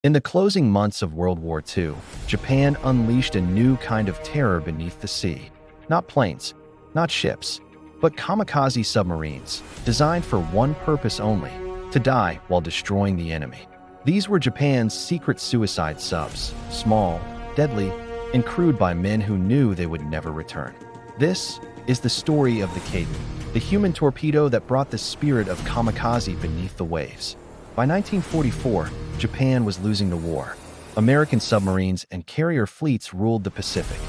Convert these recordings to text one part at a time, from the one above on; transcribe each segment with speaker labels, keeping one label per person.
Speaker 1: In the closing months of World War II, Japan unleashed a new kind of terror beneath the sea. Not planes, not ships, but kamikaze submarines, designed for one purpose only: to die while destroying the enemy. These were Japan's secret suicide subs, small, deadly, and crewed by men who knew they would never return. This is the story of the Kaiten, the human torpedo that brought the spirit of kamikaze beneath the waves. By 1944, Japan was losing the war. American submarines and carrier fleets ruled the Pacific.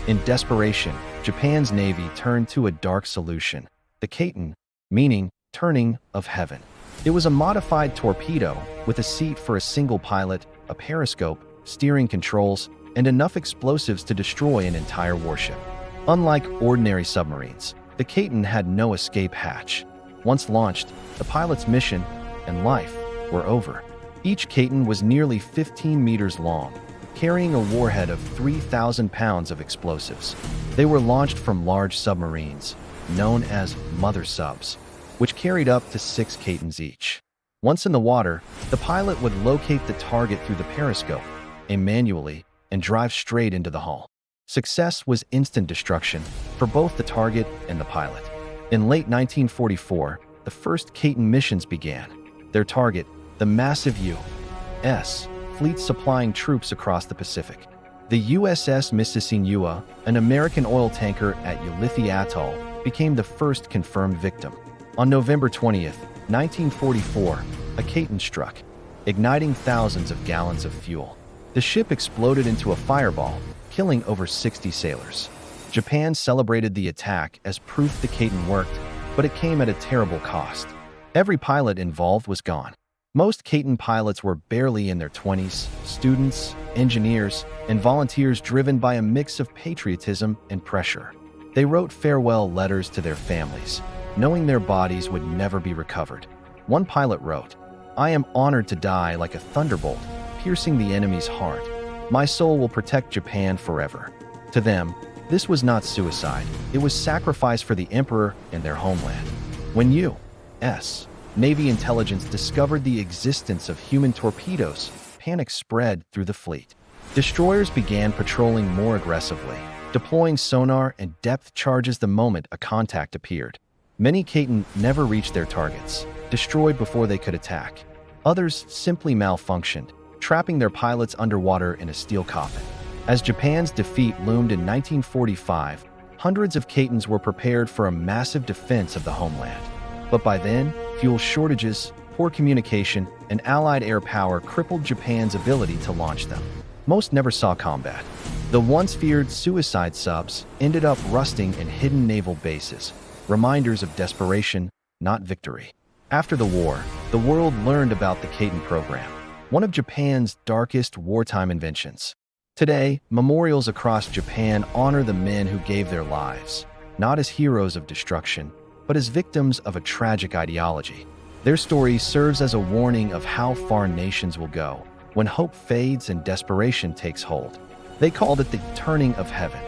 Speaker 1: In desperation, Japan's navy turned to a dark solution: the Kaiten, meaning turning of heaven. It was a modified torpedo with a seat for a single pilot, a periscope, steering controls, and enough explosives to destroy an entire warship. Unlike ordinary submarines, the Kaiten had no escape hatch. Once launched, the pilot's mission and life were over. Each Kaiten was nearly 15 meters long, carrying a warhead of 3,000 pounds of explosives. They were launched from large submarines, known as mother subs, which carried up to 6 Kaitens each. Once in the water, the pilot would locate the target through the periscope, aim manually, and drive straight into the hull. Success was instant destruction for both the target and the pilot. In late 1944, the first Kaiten missions began. Their target, the massive U.S. fleet supplying troops across the Pacific. The USS Mississauga, an American oil tanker at Ulithi Atoll, became the first confirmed victim. On November 20th, 1944, a Kaiten struck, igniting thousands of gallons of fuel. The ship exploded into a fireball, killing over 60 sailors. Japan celebrated the attack as proof the Kaiten worked, but it came at a terrible cost. Every pilot involved was gone. Most Kaiten pilots were barely in their 20s, students, engineers, and volunteers driven by a mix of patriotism and pressure. They wrote farewell letters to their families, knowing their bodies would never be recovered. One pilot wrote, "I am honored to die like a thunderbolt, piercing the enemy's heart. My soul will protect Japan forever." To them, this was not suicide. It was sacrifice for the emperor and their homeland. When U.S. Navy intelligence discovered the existence of human torpedoes, panic spread through the fleet. Destroyers began patrolling more aggressively, deploying sonar and depth charges the moment a contact appeared. Many Kaiten never reached their targets, destroyed before they could attack. Others simply malfunctioned, trapping their pilots underwater in a steel coffin. As Japan's defeat loomed in 1945, hundreds of Kaitens were prepared for a massive defense of the homeland. But by then, fuel shortages, poor communication, and Allied air power crippled Japan's ability to launch them. Most never saw combat. The once feared suicide subs ended up rusting in hidden naval bases, reminders of desperation, not victory. After the war, the world learned about the Kaiten program, one of Japan's darkest wartime inventions. Today, memorials across Japan honor the men who gave their lives, not as heroes of destruction, but as victims of a tragic ideology. Their story serves as a warning of how far nations will go when hope fades and desperation takes hold. They called it the turning of heaven.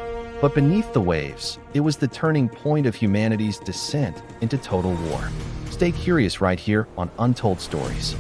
Speaker 1: But beneath the waves, it was the turning point of humanity's descent into total war. Stay curious right here on Untold Stories.